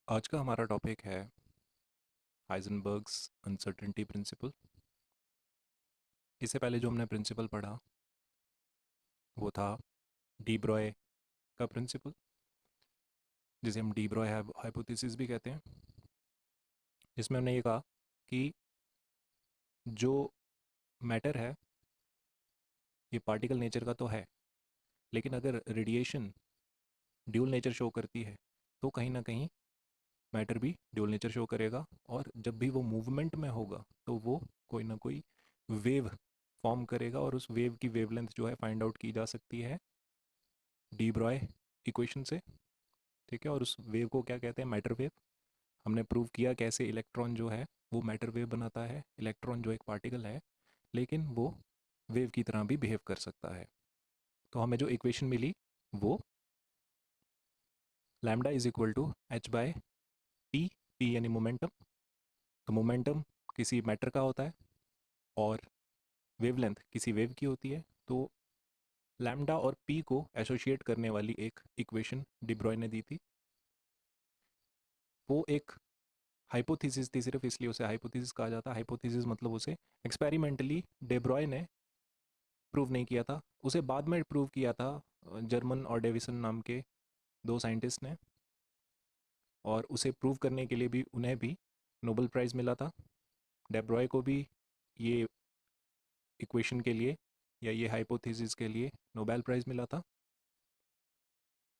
आज का हमारा टॉपिक है हाइजेनबर्ग्स अनसर्टेनिटी प्रिंसिपल। इससे पहले जो हमने प्रिंसिपल पढ़ा वो था डी ब्रॉय का प्रिंसिपल, जिसे हम डी ब्रॉय हाइपोथेसिस भी कहते हैं। जिसमें हमने ये कहा कि जो मैटर है ये पार्टिकल नेचर का तो है, लेकिन अगर रेडिएशन ड्यूल नेचर शो करती है तो कहीं ना कहीं मैटर भी ड्यूल नेचर शो करेगा, और जब भी वो मूवमेंट में होगा तो वो कोई ना कोई वेव फॉर्म करेगा, और उस वेव की वेवलेंथ जो है फाइंड आउट की जा सकती है डी ब्रॉय इक्वेशन से। ठीक है, और उस वेव को क्या कहते हैं? Matter wave. हमने प्रूव किया कैसे इलेक्ट्रॉन जो है वो मैटर वेव बनाता है। इलेक्ट्रॉन जो एक पार्टिकल है लेकिन वो वेव की तरह भी बिहेव कर सकता है। तो हमें जो इक्वेशन मिली वो lambda is equal to H by P. P यानी मोमेंटम। तो मोमेंटम किसी मैटर का होता है और वेवलेंथ किसी वेव की होती है। तो लैम्डा और पी को एसोसिएट करने वाली एक इक्वेशन डिब्रॉय ने दी थी। वो एक हाइपोथेसिस थी, सिर्फ इसलिए उसे हाइपोथेसिस कहा जाता है। हाइपोथेसिस मतलब उसे एक्सपेरिमेंटली डेब्रॉय ने प्रूव नहीं किया था, उसे बाद में प्रूव किया था जर्मन और डेविसन नाम के दो साइंटिस्ट ने। और उसे प्रूव करने के लिए भी उन्हें भी नोबेल प्राइज़ मिला था। डेब्रॉय को भी ये इक्वेशन के लिए या ये हाइपोथेसिस के लिए नोबेल प्राइज़ मिला था।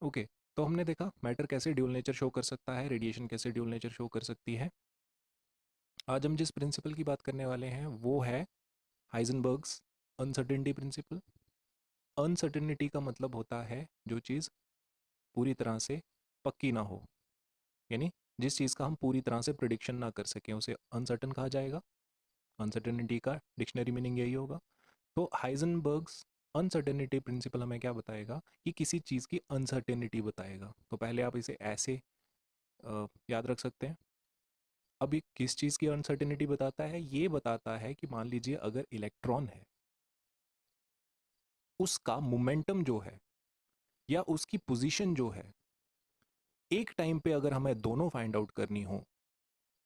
ओके, तो हमने देखा मैटर कैसे ड्यूल नेचर शो कर सकता है, रेडिएशन कैसे ड्यूल नेचर शो कर सकती है। आज हम जिस प्रिंसिपल की बात करने वाले हैं वो है हाइजेनबर्ग्स अनसर्टेनिटी प्रिंसिपल। अनसर्टेनिटी का मतलब होता है जो चीज़ पूरी तरह से पक्की ना हो, यानी जिस चीज़ का हम पूरी तरह से प्रिडिक्शन ना कर सकें उसे अनसर्टन कहा जाएगा। अनसर्टेनिटी का डिक्शनरी मीनिंग यही होगा। तो हाइजेनबर्ग्स अनसर्टेनिटी प्रिंसिपल हमें क्या बताएगा? कि किसी चीज़ की अनसर्टेनिटी बताएगा। तो पहले आप इसे ऐसे याद रख सकते हैं। अब ये किस चीज़ की अनसर्टेनिटी बताता है? ये बताता है कि मान लीजिए अगर इलेक्ट्रॉन है, उसका मोमेंटम जो है या उसकी पोजीशन जो है, एक टाइम पे अगर हमें दोनों फाइंड आउट करनी हो,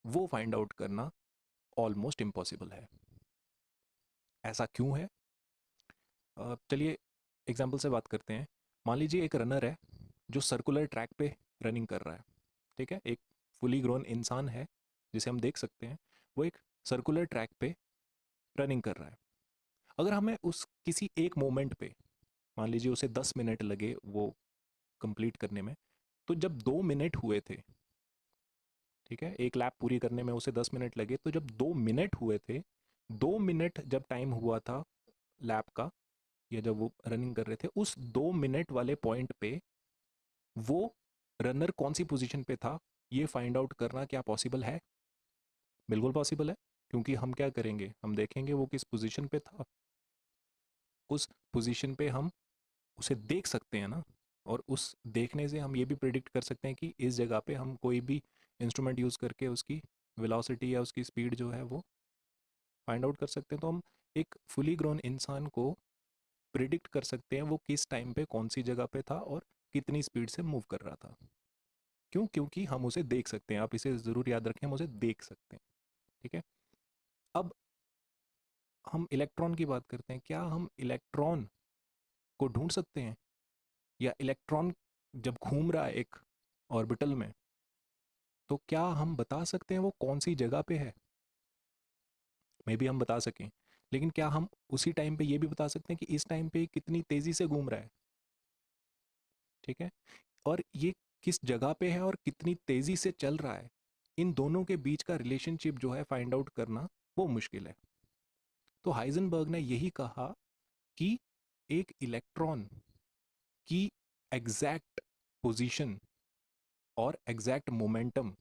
वो फाइंड आउट करना ऑलमोस्ट इम्पॉसिबल है। ऐसा क्यों है? चलिए एग्जाम्पल से बात करते हैं। मान लीजिए एक रनर है जो सर्कुलर ट्रैक पे रनिंग कर रहा है। ठीक है, एक फुली ग्रोन इंसान है जिसे हम देख सकते हैं, वो एक सर्कुलर ट्रैक पे रनिंग कर रहा है। अगर हमें उस किसी एक मोमेंट पे, मान लीजिए उसे 10 मिनट लगे वो कंप्लीट करने में, तो जब 2 मिनट हुए थे, ठीक है, एक लैप पूरी करने में उसे 10 मिनट लगे, तो जब 2 मिनट हुए थे, 2 मिनट जब टाइम हुआ था लैप का, या जब वो रनिंग कर रहे थे, उस 2 मिनट वाले पॉइंट पे वो रनर कौन सी पोजीशन पे था, ये फाइंड आउट करना क्या पॉसिबल है? बिल्कुल पॉसिबल है, क्योंकि हम क्या करेंगे, हम देखेंगे वो किस पोजीशन पे था। उस पोजीशन पे हम उसे देख सकते हैं ना, और उस देखने से हम ये भी प्रिडिक्ट कर सकते हैं कि इस जगह पे हम कोई भी इंस्ट्रूमेंट यूज़ करके उसकी वेलोसिटी या उसकी स्पीड जो है वो फाइंड आउट कर सकते हैं। तो हम एक फुली ग्रोन इंसान को प्रिडिक्ट कर सकते हैं वो किस टाइम पे कौन सी जगह पे था और कितनी स्पीड से मूव कर रहा था। क्यों? क्योंकि हम उसे देख सकते हैं। आप इसे ज़रूर याद रखें, हम उसे देख सकते हैं। ठीक है, अब हम इलेक्ट्रॉन की बात करते हैं। क्या हम इलेक्ट्रॉन को ढूंढ सकते हैं? या इलेक्ट्रॉन जब घूम रहा है एक ऑर्बिटल में, तो क्या हम बता सकते हैं वो कौन सी जगह पे है? मे बी हम बता सकें, लेकिन क्या हम उसी टाइम पे ये भी बता सकते हैं कि इस टाइम पे कितनी तेजी से घूम रहा है? ठीक है, और ये किस जगह पे है और कितनी तेजी से चल रहा है? इन दोनों के बीच का रिलेशनशिप जो है फाइंड आउट करना वो मुश्किल है। तो हाइजेनबर्ग ने यही कहा कि एक इलेक्ट्रॉन की एग्जैक्ट पोजीशन और एग्जैक्ट मोमेंटम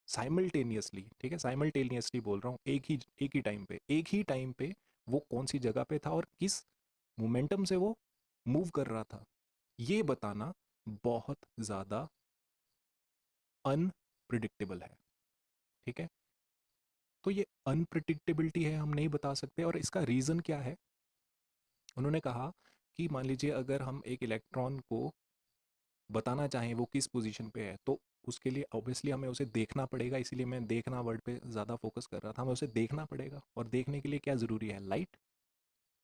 साइमल्टेनियसली, ठीक है, साइमल्टेनियसली बोल रहा हूँ, एक ही टाइम पे वो कौन सी जगह पे था और किस मोमेंटम से वो मूव कर रहा था, ये बताना बहुत ज़्यादा अनप्रिडिक्टेबल है। ठीक है, तो ये अनप्रिडिक्टेबिलिटी है, हम नहीं बता सकते। और इसका रीज़न क्या है? उन्होंने कहा कि मान लीजिए अगर हम एक इलेक्ट्रॉन को बताना चाहें वो किस पोजीशन पे है, तो उसके लिए ऑब्वियसली हमें उसे देखना पड़ेगा, इसीलिए मैं देखना वर्ड पे ज़्यादा फोकस कर रहा था। हमें उसे देखना पड़ेगा, और देखने के लिए क्या ज़रूरी है? लाइट,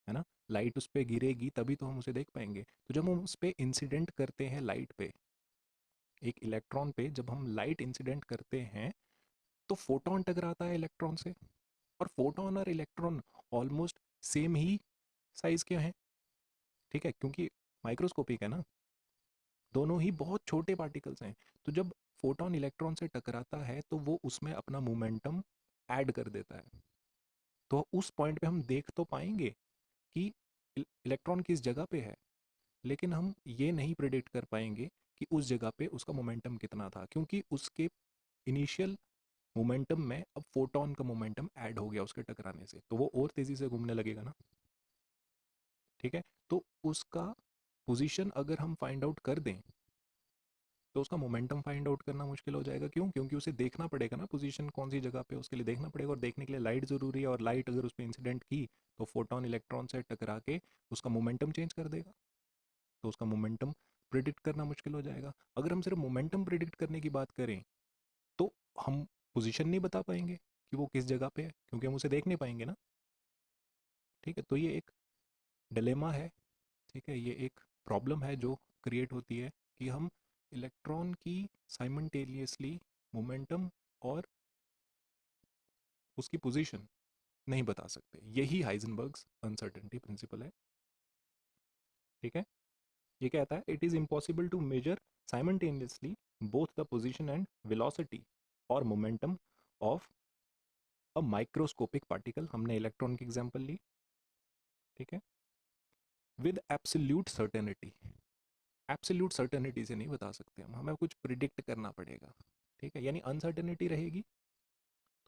है ना? लाइट उस पर गिरेगी तभी तो हम उसे देख पाएंगे। तो जब हम उस पर इंसिडेंट करते हैं, लाइट पे, एक इलेक्ट्रॉन पे जब हम लाइट इंसिडेंट करते हैं, तो फोटोन टकराता है इलेक्ट्रॉन से, और फोटोन और इलेक्ट्रॉन ऑलमोस्ट सेम ही साइज के हैं, ठीक है, क्योंकि माइक्रोस्कोपिक है ना, दोनों ही बहुत छोटे पार्टिकल्स हैं। तो जब फोटोन इलेक्ट्रॉन से टकराता है तो वो उसमें अपना मोमेंटम ऐड कर देता है। तो उस पॉइंट पे हम देख तो पाएंगे कि इलेक्ट्रॉन किस जगह पे है, लेकिन हम ये नहीं प्रिडिक्ट कर पाएंगे कि उस जगह पे उसका मोमेंटम कितना था, क्योंकि उसके इनिशियल मोमेंटम में अब फोटोन का मोमेंटम ऐड हो गया उसके टकराने से, तो वो और तेज़ी से घूमने लगेगा ना, ठीक है। तो उसका पोजीशन अगर हम फाइंड आउट कर दें, तो उसका मोमेंटम फाइंड आउट करना मुश्किल हो जाएगा। क्यों? क्योंकि उसे देखना पड़ेगा ना, पोजीशन कौन सी जगह पे, उसके लिए देखना पड़ेगा, और देखने के लिए लाइट ज़रूरी है, और लाइट अगर उस पर इंसिडेंट की तो फोटोन इलेक्ट्रॉन से टकरा के उसका मोमेंटम चेंज कर देगा, तो उसका मोमेंटम प्रिडिक्ट करना मुश्किल हो जाएगा। अगर हम सिर्फ मोमेंटम प्रिडिक्ट करने की बात करें तो हम पोजीशन नहीं बता पाएंगे कि वो किस जगह पे है, क्योंकि हम उसे देख नहीं पाएंगे ना, ठीक है। तो ये एक डिलेमा है, ठीक है, ये एक प्रॉब्लम है जो क्रिएट होती है कि हम इलेक्ट्रॉन की साइमल्टेनियसली मोमेंटम और उसकी पोजीशन नहीं बता सकते। यही हाइजेनबर्ग्स अनसर्टेनिटी प्रिंसिपल है, ठीक है। ये कहता है it is impossible to measure simultaneously both the position and velocity और momentum of a microscopic particle, हमने इलेक्ट्रॉन की एग्जांपल ली, ठीक है, with absolute certainty. Absolute certainty से नहीं बता सकते हम, हमें कुछ प्रिडिक्ट करना पड़ेगा, ठीक है, यानी अनसर्टेनिटी रहेगी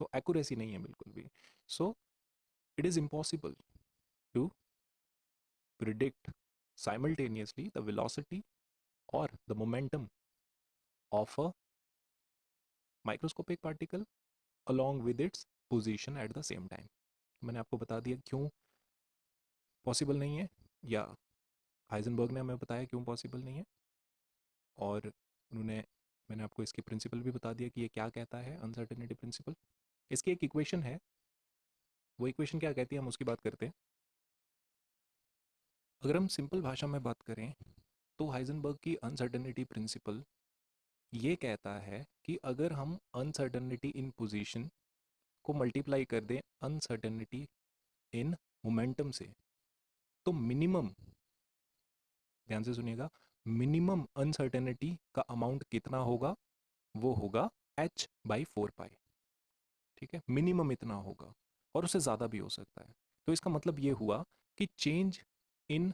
तो एक्यूरेसी नहीं है बिल्कुल भी। So it is impossible to predict simultaneously the velocity और the momentum of a microscopic particle along with its position at the same time। मैंने आपको बता दिया क्यों पॉसिबल नहीं है, या हाइजेनबर्ग ने हमें बताया क्यों पॉसिबल नहीं है, और उन्होंने, मैंने आपको इसकी प्रिंसिपल भी बता दिया कि ये क्या कहता है, अनसर्टेनिटी प्रिंसिपल। इसकी एक इक्वेशन है, वो इक्वेशन क्या कहती है हम उसकी बात करते हैं। अगर हम सिंपल भाषा में बात करें तो हाइजेनबर्ग की अनसर्टेनिटी प्रिंसिपल ये कहता है कि अगर हम अनसर्टेनिटी इन पोजीशन को मल्टीप्लाई कर दें अनसर्टेनिटी इन मोमेंटम से, तो मिनिमम, ध्यान से सुनिएगा, मिनिमम अनसर्टेनिटी का अमाउंट कितना होगा? वो होगा h/4π, ठीक है, मिनिमम इतना होगा, और उससे ज़्यादा भी हो सकता है। तो इसका मतलब ये हुआ कि चेंज इन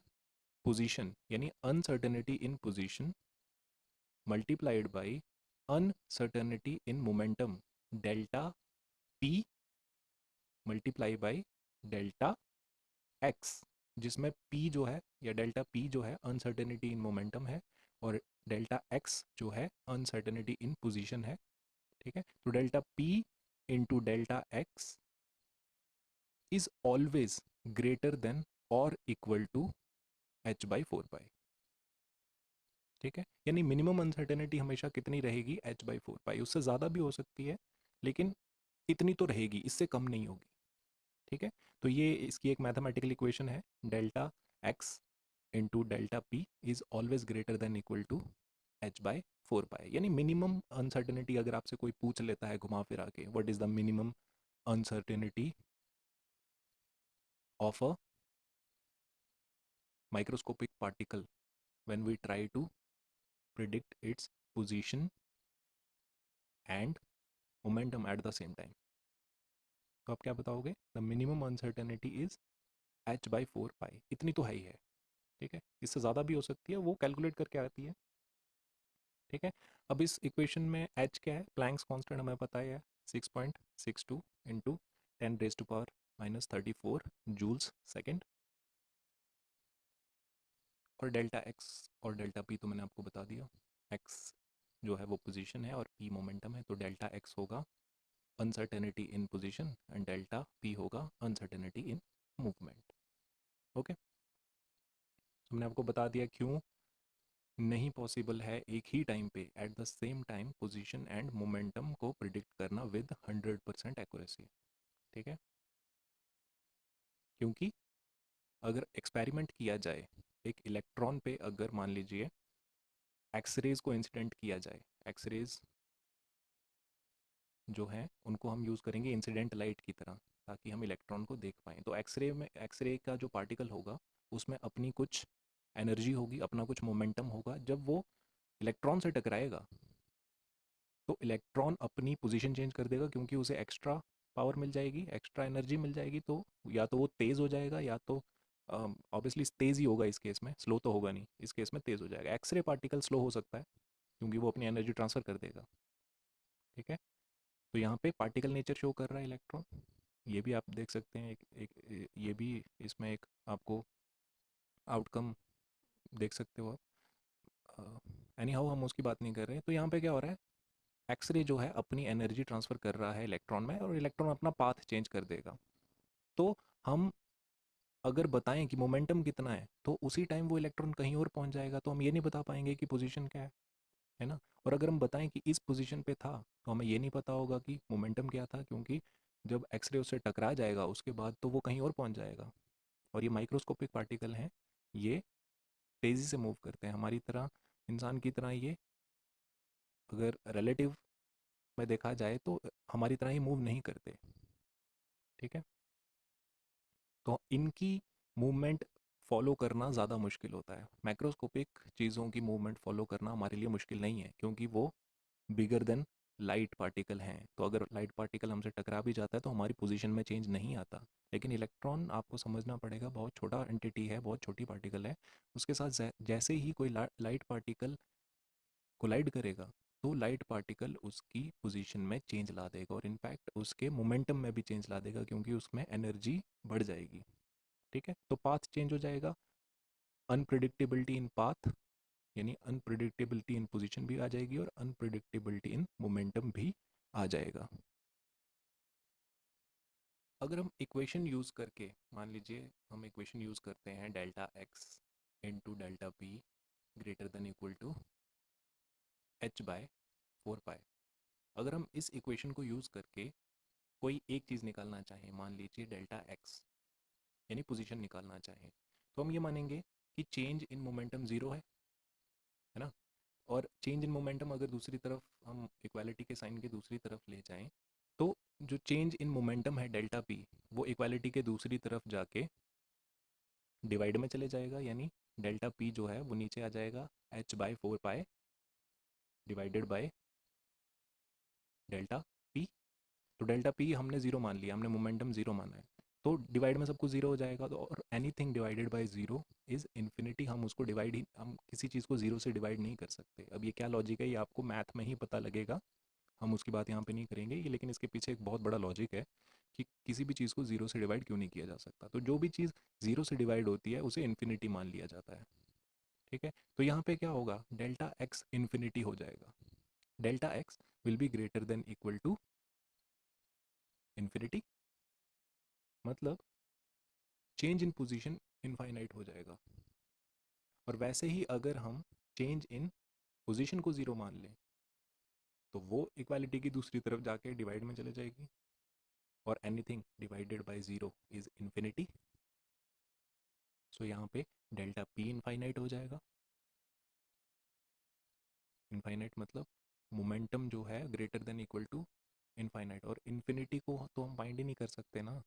पोजीशन यानी uncertainty in position multiplied by uncertainty in momentum delta p multiply by delta x, जिसमें p जो है, या डेल्टा p जो है अनसर्टेनिटी इन मोमेंटम है, और डेल्टा x जो है अनसर्टेनिटी इन पोजीशन है, ठीक है। तो delta p into delta x is always greater then और इक्वल टू h/4π, ठीक है। यानी मिनिमम अनसर्टेनिटी हमेशा कितनी रहेगी? h/4π। उससे ज़्यादा भी हो सकती है, लेकिन इतनी तो रहेगी, इससे कम नहीं होगी, ठीक है। तो ये इसकी एक मैथमेटिकल इक्वेशन है, delta x into delta P is always greater than equal to h/4π। यानी मिनिमम अनसर्टेनिटी अगर आपसे कोई पूछ लेता है घुमा फिरा के, what is the minimum uncertainty of a microscopic particle when we try to predict its position and momentum at the same time, तो आप क्या बताओगे? The minimum uncertainty is h/4π। इतनी तो है ही है, ठीक है, इससे ज़्यादा भी हो सकती है, वो कैलकुलेट करके आती है, ठीक है। अब इस इक्वेशन में h क्या है? प्लैंक्स कांस्टेंट हमें पता है 6.62 इंटू 10⁻⁻34 जूल्स सेकेंड, और डेल्टा x और डेल्टा p तो मैंने आपको बता दिया। x जो है वो पोजीशन है और p मोमेंटम है, तो डेल्टा x होगा uncertainty in position and delta p होगा अनसर्टेनिटी इन मूवमेंट, ओके। हमने आपको बता दिया क्यों नहीं पॉसिबल है एक ही टाइम पे eight the same time position and momentum को प्रिडिक्ट करना विद 100% एक्यूरेसी। ठीक है, क्योंकि अगर एक्सपेरिमेंट किया जाए एक इलेक्ट्रॉन पे, अगर मान लीजिए एक्सरेज को इंसिडेंट किया जाए, एक्सरेज जो हैं उनको हम यूज़ करेंगे इंसिडेंट लाइट की तरह, ताकि हम इलेक्ट्रॉन को देख पाएँ। तो एक्सरे में, एक्सरे का जो पार्टिकल होगा उसमें अपनी कुछ एनर्जी होगी, अपना कुछ मोमेंटम होगा। जब वो इलेक्ट्रॉन से टकराएगा तो इलेक्ट्रॉन अपनी पोजीशन चेंज कर देगा, क्योंकि उसे एक्स्ट्रा पावर मिल जाएगी, एक्स्ट्रा एनर्जी मिल जाएगी। तो या तो वो तेज़ हो जाएगा, या तो ऑब्वियसली तेज़ ही होगा इस केस में, स्लो तो होगा नहीं, इस केस में तेज़ हो जाएगा। एक्सरे पार्टिकल स्लो हो सकता है क्योंकि वो अपनी एनर्जी ट्रांसफ़र कर देगा। ठीक है, तो यहाँ पे पार्टिकल नेचर शो कर रहा है इलेक्ट्रॉन, ये भी आप देख सकते हैं। ये भी इसमें एक आपको आउटकम देख सकते हो आप। एनी हाउ हम उसकी बात नहीं कर रहे। तो यहाँ पे क्या हो रहा है, एक्सरे जो है अपनी एनर्जी ट्रांसफ़र कर रहा है इलेक्ट्रॉन में, और इलेक्ट्रॉन अपना पाथ चेंज कर देगा। तो हम अगर बताएं कि मोमेंटम कितना है, तो उसी टाइम वो इलेक्ट्रॉन कहीं और पहुंच जाएगा, तो हम ये नहीं बता पाएंगे कि पोजीशन क्या है ना। और अगर हम बताएं कि इस पोजीशन पे था, तो हमें ये नहीं पता होगा कि मोमेंटम क्या था, क्योंकि जब एक्सरे उससे टकरा जाएगा उसके बाद तो वो कहीं और पहुंच जाएगा। और ये माइक्रोस्कोपिक पार्टिकल हैं, ये तेज़ी से मूव करते हैं हमारी तरह, इंसान की तरह। ये अगर रिलेटिव में देखा जाए तो हमारी तरह ही मूव नहीं करते। ठीक है, तो इनकी मूवमेंट फॉलो करना ज़्यादा मुश्किल होता है। मैक्रोस्कोपिक चीज़ों की मूवमेंट फॉलो करना हमारे लिए मुश्किल नहीं है, क्योंकि वो बिगर देन लाइट पार्टिकल हैं। तो अगर लाइट पार्टिकल हमसे टकरा भी जाता है तो हमारी पोजीशन में चेंज नहीं आता। लेकिन इलेक्ट्रॉन आपको समझना पड़ेगा, बहुत छोटा एंटिटी है, बहुत छोटी पार्टिकल है। उसके साथ जैसे ही कोई लाइट पार्टिकल कोलाइड करेगा, तो लाइट पार्टिकल उसकी पोजीशन में चेंज ला देगा, और इनफैक्ट उसके मोमेंटम में भी चेंज ला देगा, क्योंकि उसमें एनर्जी बढ़ जाएगी। ठीक है, तो पाथ चेंज हो जाएगा, अनप्रिडिक्टेबिलिटी इन पाथ, यानी अनप्रिडिक्टेबिलिटी इन पोजीशन भी आ जाएगी, और अनप्रिडिक्टेबिलिटी इन मोमेंटम भी आ जाएगा। अगर हम इक्वेशन यूज़ करके, मान लीजिए हम इक्वेशन यूज़ करते हैं delta x into delta p greater than equal to H by 4 pi. अगर हम इस इक्वेशन को यूज़ करके कोई एक चीज़ निकालना चाहें, मान लीजिए डेल्टा एक्स, यानी पोजीशन निकालना चाहें, तो हम ये मानेंगे कि चेंज इन मोमेंटम ज़ीरो है ना। और चेंज इन मोमेंटम अगर दूसरी तरफ हम इक्वालिटी के साइन के दूसरी तरफ ले जाएं, तो जो चेंज इन मोमेंटम है डेल्टा पी, वो इक्वालिटी के दूसरी तरफ जाके डिवाइड में चले जाएगा, यानी डेल्टा पी जो है वो नीचे आ जाएगा h by 4 pi divided by delta p. तो डेल्टा पी हमने ज़ीरो मान लिया, हमने मोमेंटम ज़ीरो माना है, तो डिवाइड में सब कुछ ज़ीरो हो जाएगा। तो और anything divided by zero is infinity. हम उसको डिवाइड ही, हम किसी चीज़ को ज़ीरो से डिवाइड नहीं कर सकते। अब ये क्या लॉजिक है, ये आपको मैथ में ही पता लगेगा, हम उसकी बात यहाँ पे नहीं करेंगे ये। लेकिन इसके पीछे एक बहुत बड़ा लॉजिक है कि किसी भी चीज़ को ज़ीरो से डिवाइड क्यों नहीं किया जा सकता। तो जो भी चीज़ ज़ीरो से डिवाइड होती है उसे इन्फिनिटी मान लिया जाता है। ठीक है, तो यहाँ पे क्या होगा, डेल्टा एक्स इन्फिनिटी हो जाएगा। Delta x will be greater than equal to infinity, मतलब चेंज इन पोजीशन इनफाइनाइट हो जाएगा। और वैसे ही अगर हम चेंज इन पोजीशन को ज़ीरो मान लें, तो वो इक्वालिटी की दूसरी तरफ जाके डिवाइड में चले जाएगी, और anything divided by zero is infinity. So यहाँ पे डेल्टा पी इनफाइनाइट हो जाएगा। इनफाइनाइट मतलब मोमेंटम जो है greater than equal to infinite, और इन्फिनिटी को तो हम फाइंड ही नहीं कर सकते ना।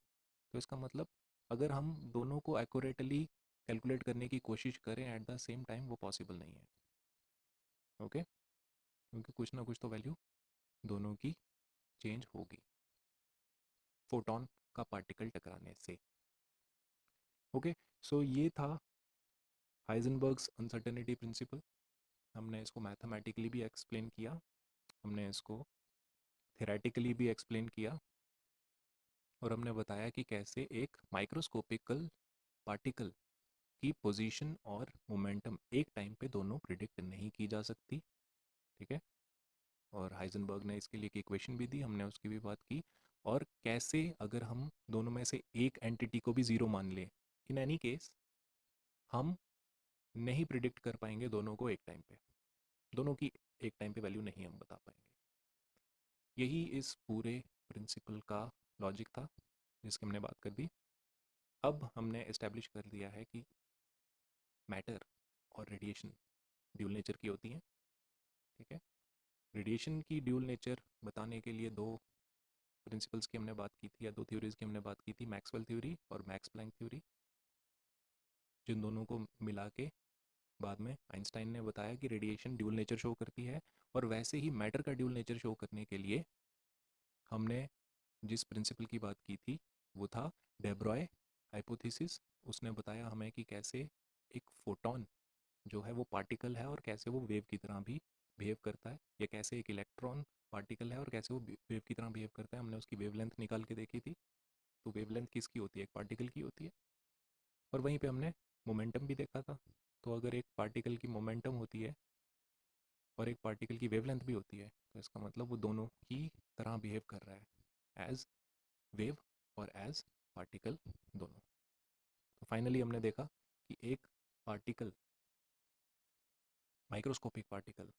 तो इसका मतलब अगर हम दोनों को एक्यूरेटली कैलकुलेट करने की कोशिश करें एट द सेम टाइम, वो पॉसिबल नहीं है। ओके, क्योंकि कुछ ना कुछ तो वैल्यू दोनों की चेंज होगी फोटोन का पार्टिकल टकराने से। ओके, सो ये था हाइजेनबर्ग्स अनसर्टेनिटी प्रिंसिपल। हमने इसको मैथमेटिकली भी एक्सप्लेन किया, हमने इसको थेरेटिकली भी एक्सप्लेन किया, और हमने बताया कि कैसे एक माइक्रोस्कोपिकल पार्टिकल की पोजीशन और मोमेंटम एक टाइम पे दोनों प्रिडिक्ट नहीं की जा सकती। ठीक है, और हाइजेनबर्ग ने इसके लिए एक इक्वेशन भी दी, हमने उसकी भी बात की। और कैसे अगर हम दोनों में से एक एंटिटी को भी ज़ीरो मान लें, इन एनी केस हम नहीं प्रिडिक्ट कर पाएंगे दोनों को एक टाइम पे, दोनों की एक टाइम पे वैल्यू नहीं हम बता पाएंगे। यही इस पूरे प्रिंसिपल का लॉजिक था जिसकी हमने बात कर दी। अब हमने इस्टेब्लिश कर दिया है कि मैटर और रेडिएशन ड्यूल नेचर की होती हैं, ठीक है। रेडिएशन की ड्यूल नेचर बताने के लिए दो प्रिंसिपल्स की हमने बात की थी, या दो थ्योरीज की हमने बात की थी, मैक्सवेल थ्योरी और मैक्स प्लैंक थ्योरी, जिन दोनों को मिला के बाद में आइंस्टाइन ने बताया कि रेडिएशन ड्यूल नेचर शो करती है। और वैसे ही मैटर का ड्यूल नेचर शो करने के लिए हमने जिस प्रिंसिपल की बात की थी वो था डे ब्रॉय हाइपोथेसिस। उसने बताया हमें कि कैसे एक फोटोन जो है वो पार्टिकल है और कैसे वो वेव की तरह भी बिहेव करता है, या कैसे एक इलेक्ट्रॉन पार्टिकल है और कैसे वो वेव की तरह बिहेव करता है। हमने उसकी वेवलेंथ निकाल के देखी थी। तो वेवलेंथ किसकी होती है? एक पार्टिकल की होती है। और वहीं पे हमने मोमेंटम भी देखा था। तो अगर एक पार्टिकल की मोमेंटम होती है और एक पार्टिकल की वेवलेंथ भी होती है, तो इसका मतलब वो दोनों की तरह बिहेव कर रहा है, एज वेव और एज पार्टिकल दोनों। तो फाइनली हमने देखा कि एक पार्टिकल, माइक्रोस्कोपिक पार्टिकल,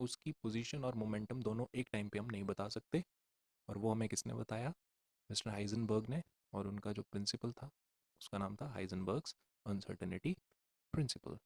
उसकी पोजीशन और मोमेंटम दोनों एक टाइम पे हम नहीं बता सकते। और वो हमें किसने बताया? मिस्टर हाइजनबर्ग ने। और उनका जो प्रिंसिपल था उसका नाम था हाइजनबर्ग्स अनसर्टेनिटी प्रिंसिपल।